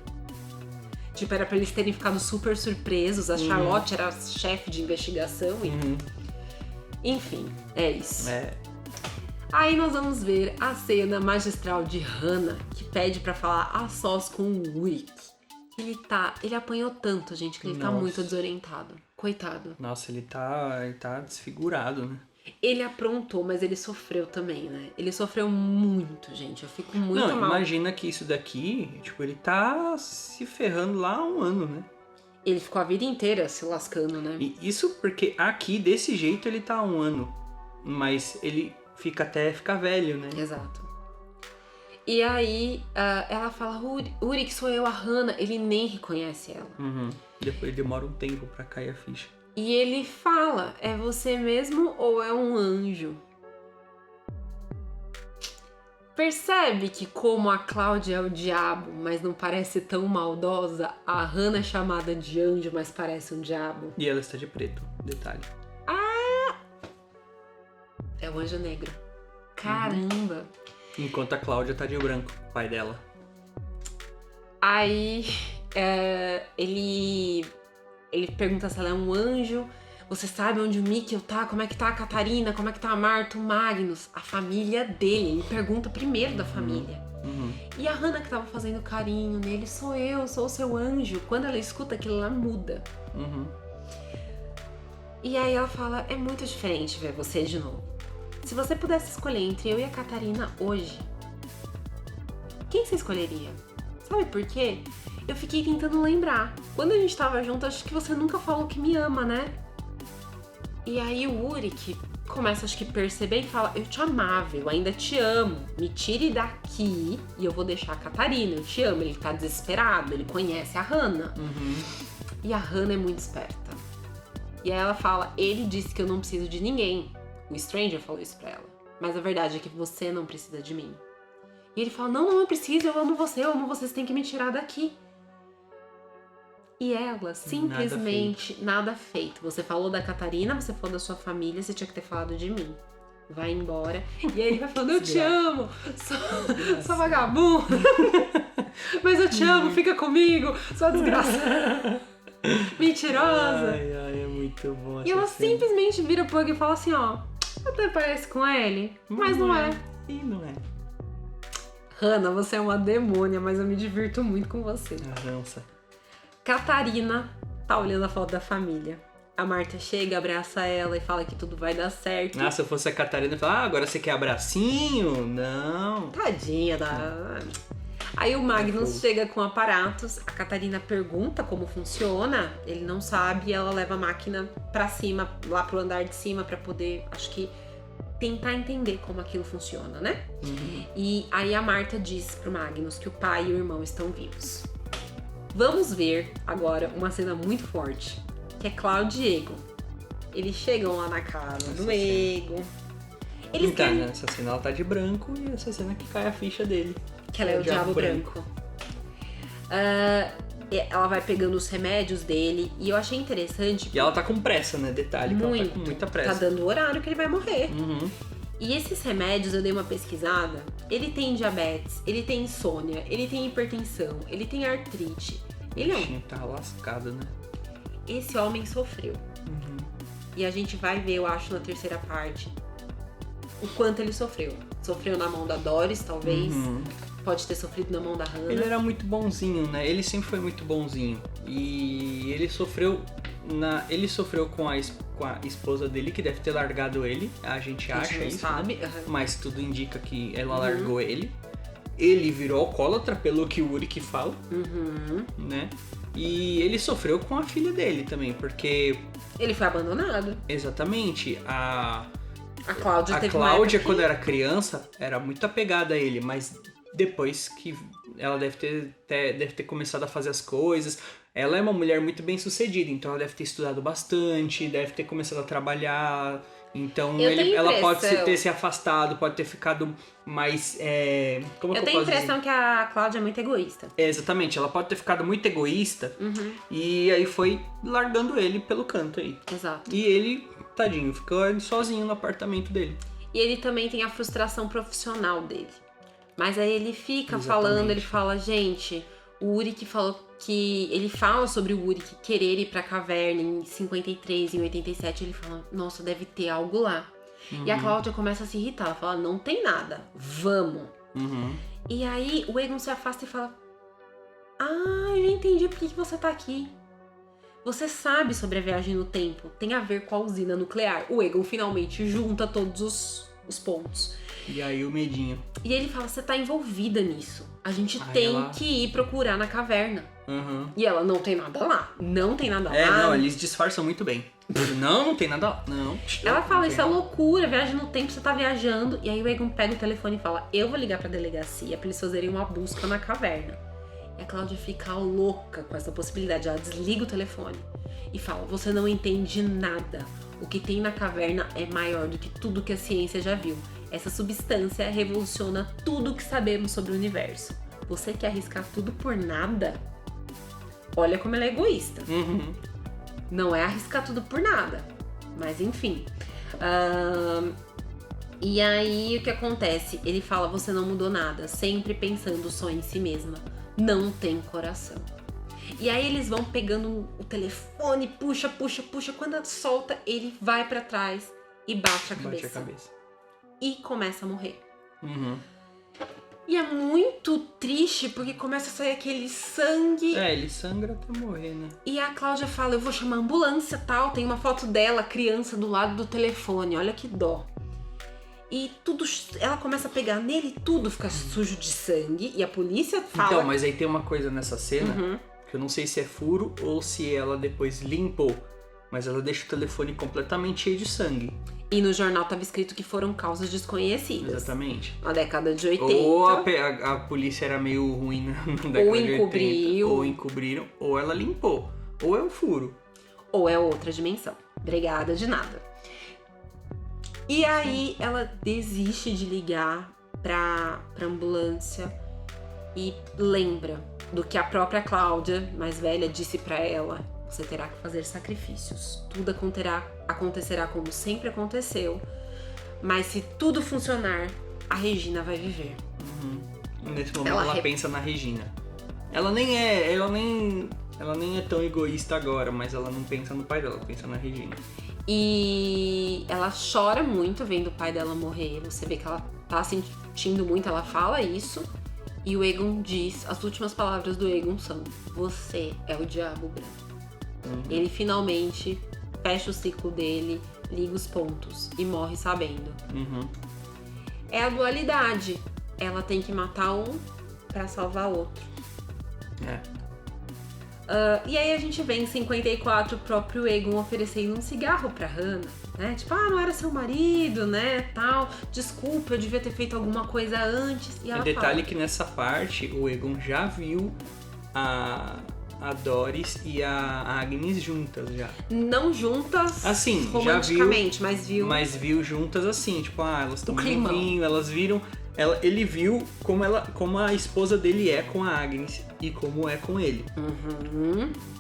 Tipo, era pra eles terem ficado super surpresos, a Charlotte era chefe de investigação e... Enfim, é isso. Aí nós vamos ver a cena magistral de Hannah, que pede pra falar a sós com o Uric. Ele apanhou tanto, gente, que ele tá muito desorientado. Coitado. Nossa, ele tá desfigurado, né? Ele aprontou, mas ele sofreu também, né? Ele sofreu muito, gente. Eu fico muito mal. Imagina que isso daqui, tipo, ele tá se ferrando lá há um ano, né? Ele ficou a vida inteira se lascando, né? E isso porque aqui, desse jeito, ele tá há um ano. Mas ele fica até ficar velho, né? Exato. E aí, ela fala, Uric, sou eu, a Hannah. Ele nem reconhece ela. Depois demora um tempo pra cair a ficha. E ele fala, é você mesmo ou é um anjo? Percebe que como a Cláudia é o diabo, mas não parece tão maldosa, a Hannah é chamada de anjo, mas parece um diabo? E ela está de preto, detalhe. É o anjo negro. Caramba! Enquanto a Cláudia tá de branco, o pai dela. Aí, ele pergunta se ela é um anjo. Você sabe onde o Mikkel tá? Como é que tá a Catarina? Como é que tá a Marta, o Magnus? A família dele. Ele pergunta primeiro da família. E a Hannah que tava fazendo carinho nele, sou eu, sou o seu anjo. Quando ela escuta aquilo, ela muda. E aí ela fala, é muito diferente ver você de novo. Se você pudesse escolher entre eu e a Catarina hoje, quem você escolheria? Sabe por quê? Eu fiquei tentando lembrar. Quando a gente tava junto, acho que você nunca falou que me ama, né? E aí o Uric começa, acho que, perceber e fala, eu te amava, eu ainda te amo. Me tire daqui e eu vou deixar a Catarina, eu te amo. Ele tá desesperado, ele conhece a Hannah. E a Hannah é muito esperta. E aí ela fala, ele disse que eu não preciso de ninguém. O Stranger falou isso pra ela. Mas a verdade é que você não precisa de mim. E ele fala, não, eu preciso, eu amo você, você tem que me tirar daqui. E ela, simplesmente, nada feito. Você falou da Catarina, você falou da sua família, você tinha que ter falado de mim. Vai embora. E aí ele vai falando, eu te amo, sou vagabundo. Mas eu te amo, fica comigo, sua desgraçada. Mentirosa. Ai, é muito bom essa E ela cena. simplesmente vira pro Hugh e fala assim, ó, até parece com ele, mas não é. E não é. Hannah, você é uma demônia, mas eu me divirto muito com você. Avança. Catarina tá olhando a foto da família. A Marta chega, abraça ela e fala que tudo vai dar certo. Se eu fosse a Catarina, eu falava, agora você quer abracinho? Não. Tadinha da... Aí o Magnus chega com aparatos, a Catarina pergunta como funciona, ele não sabe, e ela leva a máquina pra cima, lá pro andar de cima, pra poder, acho que, tentar entender como aquilo funciona, né? E aí a Marta diz pro Magnus que o pai e o irmão estão vivos. Vamos ver agora uma cena muito forte, que é Cláudio e Egon. Eles chegam lá na casa do Egon. Eles querem... Nessa cena ela tá de branco e essa cena que cai a ficha dele. Que ela é o diabo branco. Ela vai pegando os remédios dele e eu achei interessante. E ela tá com pressa, né? Detalhe, que ela tá com muita pressa. Tá dando o horário que ele vai morrer. E esses remédios, eu dei uma pesquisada, ele tem diabetes, ele tem insônia, ele tem hipertensão, ele tem artrite. Ele tá lascado, né? Esse homem sofreu. E a gente vai ver, eu acho, na terceira parte, o quanto ele sofreu. Sofreu na mão da Doris, talvez. Pode ter sofrido na mão da Hannah. Ele era muito bonzinho, né? Ele sempre foi muito bonzinho. E ele sofreu com a esposa dele, que deve ter largado ele. A gente acha isso, sabe. Né? Mas tudo indica que ela largou ele. Ele virou alcoólatra, pelo que o Uric fala. Né? E ele sofreu com a filha dele também, porque... Ele foi abandonado. Exatamente. A Cláudia, quando era criança, era muito apegada a ele, mas depois que ela deve ter começado a fazer as coisas, ela é uma mulher muito bem sucedida, então ela deve ter estudado bastante, deve ter começado a trabalhar, então ela pode ter se afastado, pode ter ficado mais... eu tenho a impressão que a Cláudia é muito egoísta. Exatamente, ela pode ter ficado muito egoísta e aí foi largando ele pelo canto aí. Exato. E ele... Tadinho, ficou sozinho no apartamento dele. E ele também tem a frustração profissional dele. Mas aí ele fica falando, ele fala, gente, o Uric falou que... Ele fala sobre o Uric querer ir pra caverna em 53, em 87. Ele fala, nossa, deve ter algo lá. E a Cláudia começa a se irritar. Ela fala, não tem nada, vamos. E aí o Egon se afasta e fala, eu já entendi por que você tá aqui. Você sabe sobre a viagem no tempo, tem a ver com a usina nuclear. O Egon finalmente junta todos os pontos. E aí o medinho. E ele fala, você tá envolvida nisso. A gente tem que ir procurar na caverna. E ela, não tem nada lá. Não tem nada lá. Não, eles disfarçam muito bem. Não tem nada lá. Não. Ela fala, isso é loucura, viagem no tempo, você tá viajando. E aí o Egon pega o telefone e fala, eu vou ligar pra delegacia pra eles fazerem uma busca na caverna. E a Cláudia fica louca com essa possibilidade. Ela desliga o telefone e fala, você não entende nada. O que tem na caverna é maior do que tudo que a ciência já viu. Essa substância revoluciona tudo que sabemos sobre o universo. Você quer arriscar tudo por nada? Olha como ela é egoísta. Não é arriscar tudo por nada. Mas enfim. E aí o que acontece? Ele fala, você não mudou nada. Sempre pensando só em si mesma. Não tem coração. E aí eles vão pegando o telefone, puxa. Quando ela solta, ele vai pra trás e bate a cabeça. E começa a morrer. E é muito triste, porque começa a sair aquele sangue. Ele sangra até morrer, né? E a Cláudia fala, eu vou chamar a ambulância, tal. Tem uma foto dela, criança, do lado do telefone. Olha que dó. E tudo, ela começa a pegar nele, tudo fica sujo de sangue. E a polícia fala... Então, mas aí tem uma coisa nessa cena, que eu não sei se é furo ou se ela depois limpou. Mas ela deixa o telefone completamente cheio de sangue. E no jornal estava escrito que foram causas desconhecidas. Exatamente. Na década de 80. Ou a polícia era meio ruim na década ou de 80. Ou encobriram, ou ela limpou. Ou é um furo. Ou é outra dimensão. Obrigada de nada. E aí ela desiste de ligar pra ambulância e lembra do que a própria Cláudia, mais velha, disse pra ela: você terá que fazer sacrifícios. Tudo acontecerá como sempre aconteceu, mas se tudo funcionar, a Regina vai viver. Nesse momento ela pensa na Regina. Ela nem é tão egoísta agora, mas ela não pensa no pai dela, ela pensa na Regina. E ela chora muito vendo o pai dela morrer. Você vê que ela tá sentindo muito, ela fala isso. E o Aegon diz, as últimas palavras do Aegon são: você é o Diabo Branco. Ele finalmente fecha o ciclo dele, liga os pontos e morre sabendo. É a dualidade. Ela tem que matar um pra salvar outro. E aí a gente vê em 54 o próprio Aegon oferecendo um cigarro pra Hannah, né? Tipo, não era seu marido, né? Tal. Desculpa, eu devia ter feito alguma coisa antes. E ela detalhe que nessa parte o Aegon já viu a Doris e a Agnes juntas já. Não juntas assim, romanticamente, já viu, mas viu juntas assim, tipo, elas tomam um vinho, elas viram. Ele viu como a esposa dele é com a Agnes e como é com ele.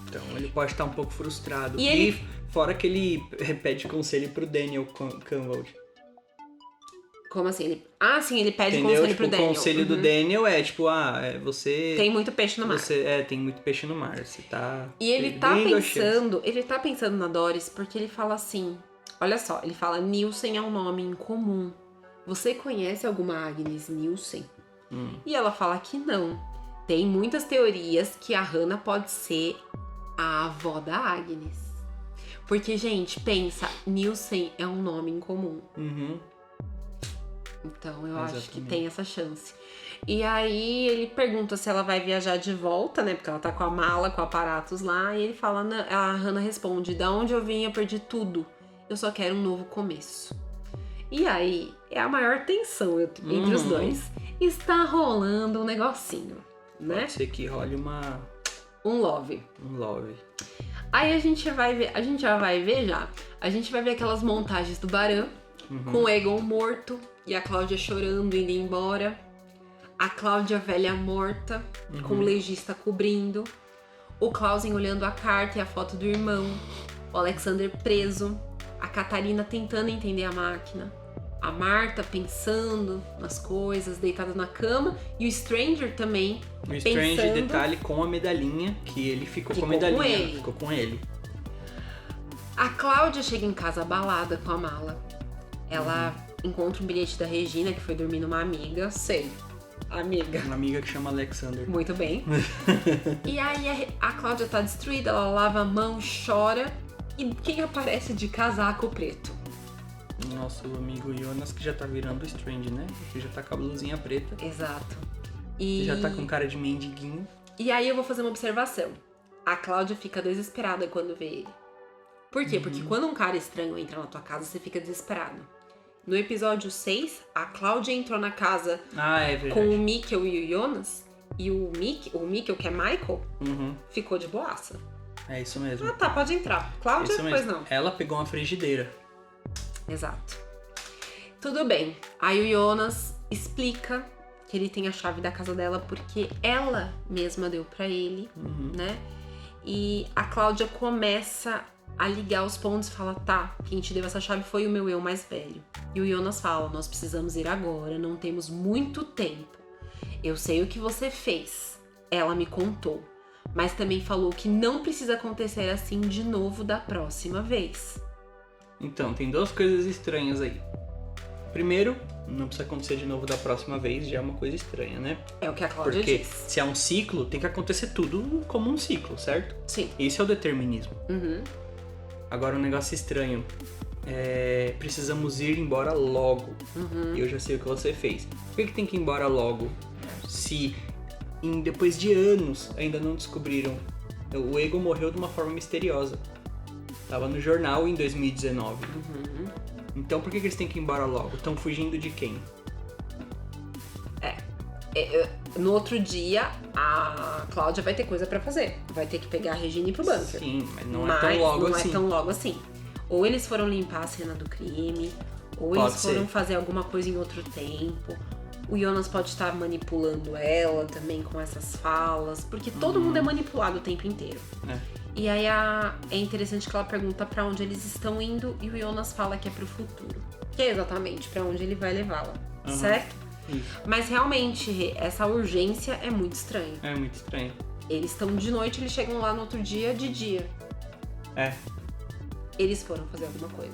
Então ele pode estar um pouco frustrado. E fora que ele pede conselho pro Daniel Canwald. Como assim? Ele pede Entendeu? conselho pro Daniel. O conselho do Daniel é tipo, você... Tem muito peixe no mar. Tem muito peixe no mar. Você tá... E ele tá pensando na Doris porque ele fala assim, olha só, ele fala: Nielsen é um nome incomum. Você conhece alguma Agnes Nielsen? E ela fala que não. Tem muitas teorias que a Hannah pode ser a avó da Agnes. Porque, gente, pensa, Nielsen é um nome incomum. Então eu acho que tem essa chance. E aí ele pergunta se ela vai viajar de volta, né? Porque ela tá com a mala, com aparatos lá. E ele fala, a Hannah responde: da onde eu vim eu perdi tudo. Eu só quero um novo começo. E aí, é a maior tensão entre os dois. Está rolando um negocinho, né? Pode ser que role um love. Aí a gente já vai ver a gente vai ver aquelas montagens do Baran, com o Aegon morto e a Cláudia chorando, indo embora. A Cláudia velha morta, com o legista cobrindo. O Clausen olhando a carta e a foto do irmão. O Alexander preso. A Catarina tentando entender a máquina. A Marta pensando nas coisas, deitada na cama. E o Stranger também pensando... detalhe, com a medalhinha, que ele ficou com a medalhinha. Ficou com ele. A Cláudia chega em casa abalada com a mala. Ela encontra um bilhete da Regina, que foi dormir numa amiga. Amiga. Uma amiga que chama Alexander. Muito bem. E aí a Cláudia tá destruída, ela lava a mão, chora. E quem aparece de casaco preto? Nosso amigo Jonas, que já tá virando Strange, né? Que já tá com a blusinha preta. Exato. Já tá com cara de mendiguinho. E aí eu vou fazer uma observação. A Cláudia fica desesperada quando vê ele. Por quê? Porque quando um cara estranho entra na tua casa, você fica desesperado. No episódio 6, a Cláudia entrou na casa com o Mikkel e o Jonas. E o Mikkel, que é Michael, ficou de boaça. É isso mesmo. Ah, tá, pode entrar. Cláudia, pois não. Ela pegou uma frigideira. Exato. Tudo bem. Aí o Jonas explica que ele tem a chave da casa dela porque ela mesma deu pra ele, né? E a Cláudia começa a ligar os pontos e fala: tá, quem te deu essa chave foi o meu eu mais velho. E o Jonas fala: nós precisamos ir agora, não temos muito tempo. Eu sei o que você fez. Ela me contou. Mas também falou que não precisa acontecer assim de novo da próxima vez. Então, tem duas coisas estranhas aí. Primeiro, não precisa acontecer de novo da próxima vez, já é uma coisa estranha, né? É o que a Cláudia diz. Porque se é um ciclo, tem que acontecer tudo como um ciclo, certo? Sim. Esse é o determinismo. Agora, um negócio estranho. Precisamos ir embora logo. E eu já sei o que você fez. Por que tem que ir embora logo? Se depois de anos ainda não descobriram. O Aegon morreu de uma forma misteriosa. Tava no jornal em 2019. Então por que eles têm que ir embora logo? Estão fugindo de quem? No outro dia, a Cláudia vai ter coisa pra fazer. Vai ter que pegar a Regina e ir pro bunker. Sim, mas não é tão logo assim. Não é tão logo assim. Ou eles foram limpar a cena do crime, ou eles foram fazer alguma coisa em outro tempo, O Jonas pode estar manipulando ela também com essas falas, porque todo mundo é manipulado o tempo inteiro. E aí é interessante que ela pergunta pra onde eles estão indo e o Jonas fala que é pro futuro. Que é exatamente pra onde ele vai levá-la, certo? Isso. Mas realmente, essa urgência é muito estranha. É muito estranho. Eles estão de noite, eles chegam lá no outro dia de dia. Eles foram fazer alguma coisa.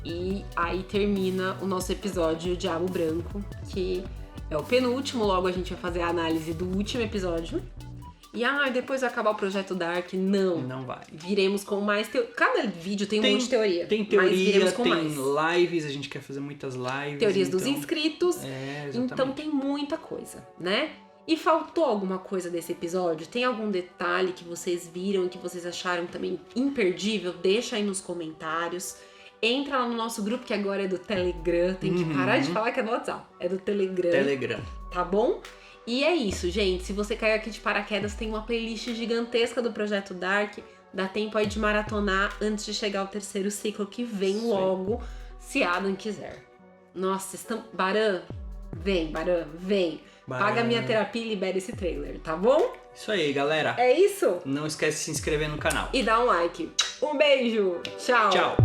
E aí termina o nosso episódio Diabo Branco, que é o penúltimo, logo a gente vai fazer a análise do último episódio. E depois vai acabar o Projeto Dark. Não vai. Viremos com mais Cada vídeo tem um monte de teoria. Tem teoria, mas tem mais. lives, a gente quer fazer muitas lives. Teorias dos inscritos. Exatamente. Então tem muita coisa, né? E faltou alguma coisa desse episódio? Tem algum detalhe que vocês viram e que vocês acharam também imperdível? Deixa aí nos comentários. Entra lá no nosso grupo, que agora é do Telegram. Tem que parar de falar que é do WhatsApp. É do Telegram. Tá bom? E é isso, gente. Se você caiu aqui de paraquedas, tem uma playlist gigantesca do Projeto Dark. Dá tempo aí de maratonar antes de chegar ao terceiro ciclo, que vem logo, se Adam quiser. Nossa, Baran, vem. Paga minha terapia e libera esse trailer, tá bom? Isso aí, galera. É isso? Não esquece de se inscrever no canal. E dá um like. Um beijo. Tchau. Tchau.